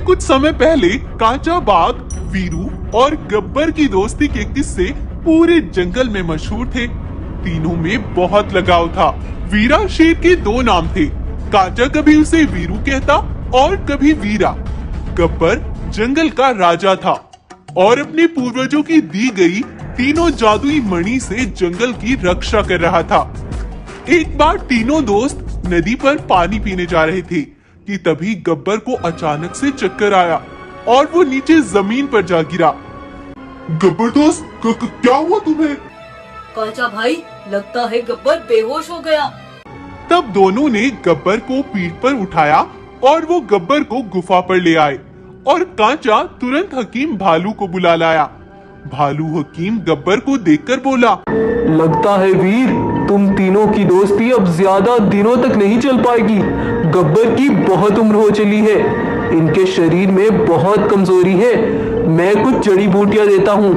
कुछ समय पहले कांचा बाघ, वीरू और गब्बर की दोस्ती के किस्से पूरे जंगल में मशहूर थे। तीनों में बहुत लगाव था। वीरा शेर के दो नाम थे। कांचा कभी उसे वीरू कहता और कभी वीरा। गब्बर जंगल का राजा था और अपने पूर्वजों की दी गई तीनों जादुई मणि से जंगल की रक्षा कर रहा था। एक बार तीनों दोस्त नदी पर पानी पीने जा रहे थे कि तभी गब्बर को अचानक से चक्कर आया और वो नीचे जमीन पर जा गिरा। गब्बर दोस्त, क्या हुआ तुम्हें? कांचा भाई, लगता है गब्बर बेहोश हो गया। तब दोनों ने गब्बर को पीठ पर उठाया और वो गब्बर को गुफा पर ले आए और कांचा तुरंत हकीम भालू को बुला लाया। भालू हकीम गब्बर को देखकर बोला, लगता है वीर, तुम तीनों की दोस्ती अब ज्यादा दिनों तक नहीं चल पाएगी। गब्बर की बहुत उम्र हो चली है, इनके शरीर में बहुत कमजोरी है। मैं कुछ जड़ी बूटियां देता हूँ,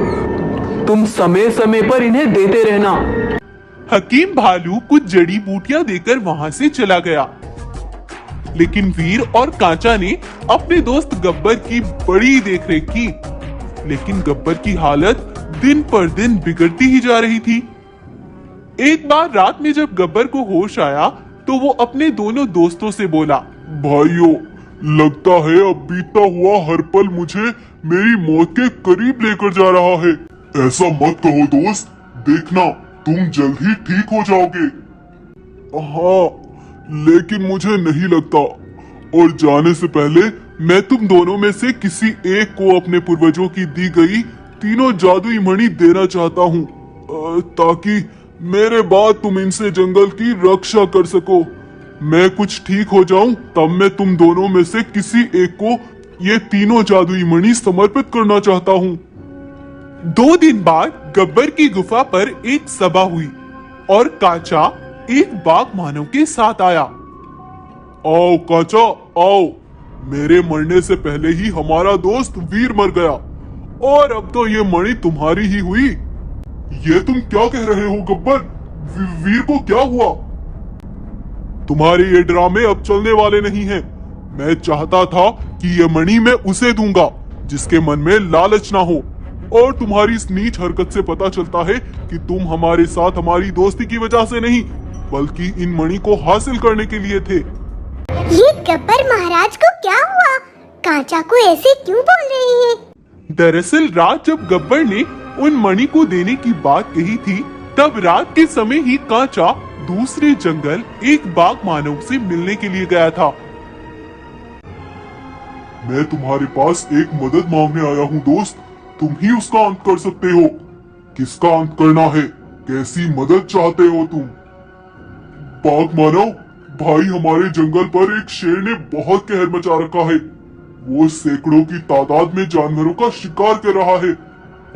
तुम समय समय पर इन्हें देते रहना। हकीम भालू कुछ जड़ी बूटियां देकर वहां से चला गया, लेकिन वीर और कांचा ने अपने दोस्त गब्बर की बड़ी देखरेख की। लेकिन गब्बर की हालत दिन पर दिन बिगड़ती ही जा रही थी। एक बार रात में जब गब्बर को होश आया तो वो अपने दोनों दोस्तों से बोला, भाइयों, लगता है अब बीतता हुआ हर पल मुझे मेरी मौत के करीब लेकर जा रहा है। ऐसा मत कहो दोस्त, देखना तुम जल्द ही ठीक हो जाओगे। हाँ, लेकिन मुझे नहीं लगता, और जाने से पहले मैं तुम दोनों में से किसी एक को अपने पूर्वजों की दी गई तीनों जादुई मणि देना चाहता हूँ, ताकि मेरे बाद तुम इनसे जंगल की रक्षा कर सको। मैं कुछ ठीक हो जाऊं तब मैं तुम दोनों में से किसी एक को ये तीनों जादुई मणि समर्पित करना चाहता हूँ। 2 दिन बाद गब्बर की गुफा पर एक सभा हुई और कांचा एक बाघ मानव के साथ आया। आओ कांचा, आओ, मेरे मरने से पहले ही हमारा दोस्त वीर मर गया और अब तो ये मणि तुम्हारी ही हुई। ये तुम क्या कह रहे हो गब्बर? वीर को क्या हुआ? तुम्हारे ये ड्रामे अब चलने वाले नहीं हैं। मैं चाहता था कि ये मणि मैं उसे दूंगा जिसके मन में लालच ना हो, और तुम्हारी इस नीच हरकत से पता चलता है कि तुम हमारे साथ हमारी दोस्ती की वजह से नहीं, बल्कि इन मणि को हासिल करने के लिए थे। ये गब्बर महाराज को क्या हुआ? कांचा को ऐसे क्यों बोल रहे हैं? दरअसल रात जब गब्बर ने उन मणि को देने की बात कही थी, तब रात के समय ही कांचा दूसरे जंगल एक बाघ मानव से मिलने के लिए गया था। मैं तुम्हारे पास एक मदद मांगने आया हूँ दोस्त, तुम ही उसका अंत कर सकते हो। किसका अंत करना है? कैसी मदद चाहते हो तुम? बाघ मानव भाई, हमारे जंगल पर एक शेर ने बहुत कहर मचा रखा है। वो सैकड़ों की तादाद में जानवरों का शिकार कर रहा है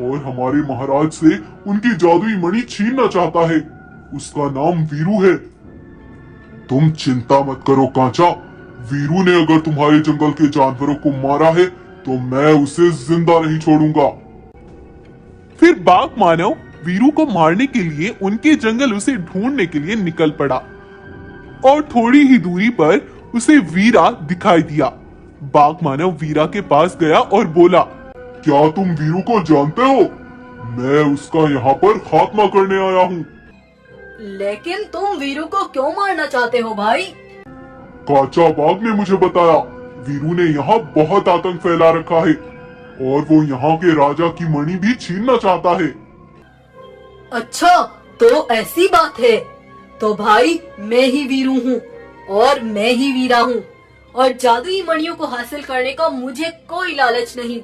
और हमारे महाराज से उनकी जादुई मणि छीनना चाहता है। उसका नाम वीरू है। तुम चिंता मत करो कांचा, वीरू ने अगर तुम्हारे जंगल के जानवरों को मारा है तो मैं उसे जिंदा नहीं छोड़ूंगा। फिर बाघ मानव वीरू को मारने के लिए उनके जंगल उसे ढूंढने के लिए निकल पड़ा और थोड़ी ही दूरी पर उसे वीरा दिखाई दिया। बाघ मानव वीरा के पास गया और बोला, क्या तुम वीरू को जानते हो? मैं उसका यहाँ पर खात्मा करने आया हूँ। लेकिन तुम वीरू को क्यों मारना चाहते हो भाई? कांचा बाघ ने मुझे बताया, वीरू ने यहाँ बहुत आतंक फैला रखा है और वो यहाँ के राजा की मणि भी छीनना चाहता है। अच्छा, तो ऐसी बात है। तो भाई, मैं ही वीरू हूँ और मैं ही वीरा हूँ, और जादुई मणियों को हासिल करने का मुझे कोई लालच नहीं।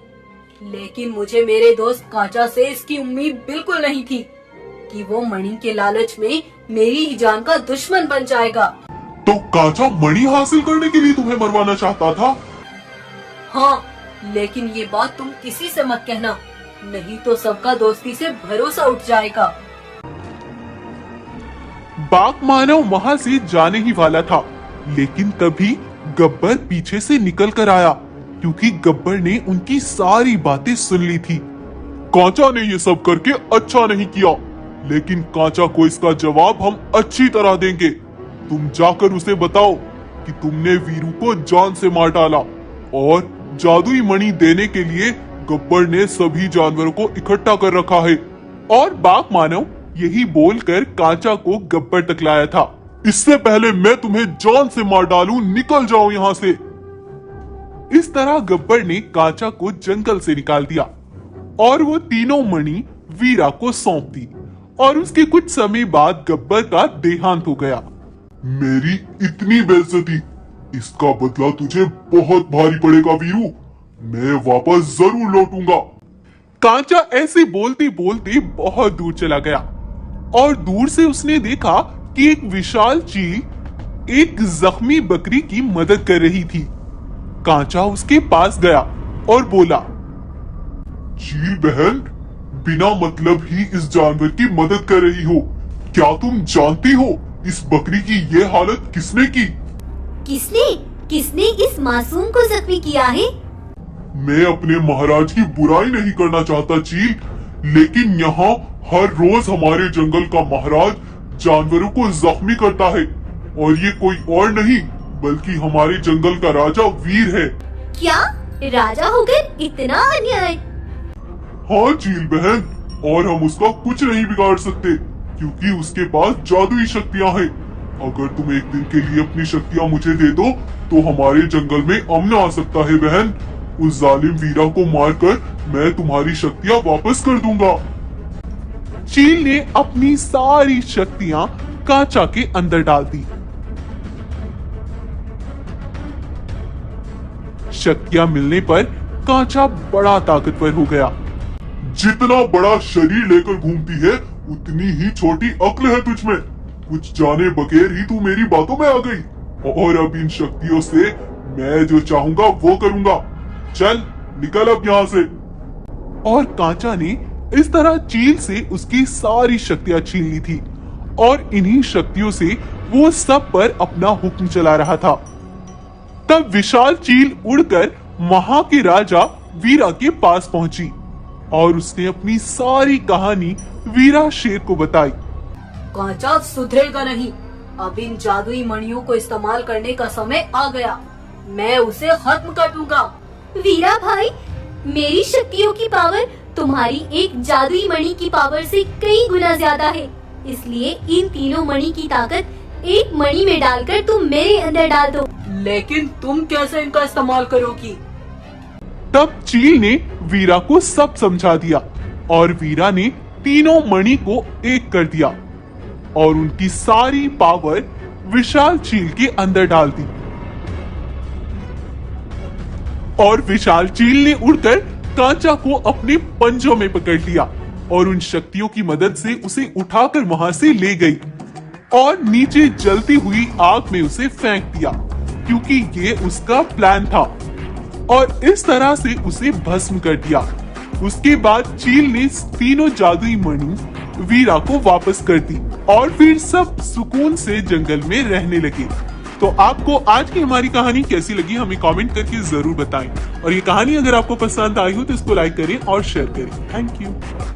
लेकिन मुझे मेरे दोस्त कांचा से इसकी उम्मीद बिल्कुल नहीं थी कि वो मणि के लालच में मेरी ही जान का दुश्मन बन जाएगा। तो कांचा मणि हासिल करने के लिए तुम्हें मरवाना चाहता था? हाँ, लेकिन ये बात तुम किसी से मत कहना, नहीं तो सबका दोस्ती से भरोसा उठ जाएगा। बाघ मानव वहां से जाने ही वाला था, लेकिन तभी गब्बर पीछे से निकल कर आया, क्योंकि गब्बर ने उनकी सारी बातें सुन ली थी। कांचा ने ये सब करके अच्छा नहीं किया, लेकिन कांचा को इसका जवाब हम अच्छी तरह देंगे। तुम जाकर उसे बताओ कि तुमने वीरू को जान से मार डाला और जादुई मणि देने के लिए गब्बर ने सभी जानवरों को इकट्ठा कर रखा है। और बाघ मानव यही बोलकर कांचा को गब्बर तक लाया था। इससे पहले मैं तुम्हें जान से मार डालूं, निकल जाओ यहाँ से। इस तरह गब्बर ने कांचा को जंगल से निकाल दिया और वो तीनों मणि वीरा को सौंप दी। और उसके कुछ समय बाद गब्बर का देहांत हो गया। मेरी इतनी बेइज्जती, इसका बदला तुझे बहुत भारी पड़ेगा वीरू। मैं वापस जरूर लौटूंगा। कांचा ऐसे बोलते बोलते बहुत दूर चला गया और दूर से उसने देखा कि एक विशाल चील एक जख्मी बकरी की मदद कर रही थी। कांचा उसके पास गया और बोला, चील बहन, बिना मतलब ही इस जानवर की मदद कर रही हो। क्या तुम जानती हो इस बकरी की ये हालत किसने की? किसने इस मासूम को जख्मी किया है? मैं अपने महाराज की बुराई नहीं करना चाहता चील, लेकिन यहाँ हर रोज हमारे जंगल का महाराज जानवरों को जख्मी करता है और ये कोई और नहीं बल्कि हमारे जंगल का राजा वीर है। क्या राजा होकर इतना अन्याय? हाँ चील बहन, और हम उसका कुछ नहीं बिगाड़ सकते क्योंकि उसके पास जादुई शक्तियाँ हैं। अगर तुम एक दिन के लिए अपनी शक्तियाँ मुझे दे दो तो हमारे जंगल में अमन आ सकता है बहन। उस जालिम वीरा को मारकर मैं तुम्हारी शक्तियाँ वापस कर दूंगा। चील ने अपनी सारी शक्तियाँ कांचा के अंदर डाल दी। शक्तियाँ मिलने पर कांचा बड़ा ताकतवर हो गया। जितना बड़ा शरीर लेकर घूमती है उतनी ही छोटी अक्ल है तुझमें। कुछ जाने बगैर ही तू मेरी बातों में आ गई और अब इन शक्तियों से मैं जो चाहूंगा वो करूंगा। चल निकल अब यहाँ से। और कांचा ने इस तरह चील से उसकी सारी शक्तियां छीन ली थी और इन्हीं शक्तियों से वो सब पर अपना हुक्म चला रहा था। तब विशाल चील उड़कर वहां के राजा वीरा के पास पहुंची और उसने अपनी सारी कहानी वीरा शेर को बताई। कांचा सुधरेगा नहीं। अब इन जादुई मणियों को इस्तेमाल करने का समय आ गया। मैं उसे खत्म कर दूंगा। वीरा भाई, मेरी शक्तियों की पावर तुम्हारी एक जादुई मणि की पावर से कई गुना ज्यादा है। इसलिए इन तीनों मणि की ताकत एक मणि में डालकर तुम मेरे अंदर डाल दो। लेकिन तुम कैसे इनका इस्तेमाल करोगी? तब चील ने वीरा को सब समझा दिया और वीरा ने तीनों मणि को एक कर दिया और उनकी सारी पावर विशाल चील के अंदर डाल दी। और विशाल चील ने उड़कर कांचा को अपने पंजों में पकड़ लिया और उन शक्तियों की मदद से उसे उठाकर वहां से ले गई और नीचे जलती हुई आग में उसे फेंक दिया क्योंकि ये उसका प्लान था। और इस तरह से उसे भस्म कर दिया। उसके बाद चील ने तीनों जादुई मणि वीरा को वापस कर दी और फिर सब सुकून से जंगल में रहने लगे। तो आपको आज की हमारी कहानी कैसी लगी हमें कमेंट करके जरूर बताएं और ये कहानी अगर आपको पसंद आई हो तो इसको लाइक करें और शेयर करें। Thank you.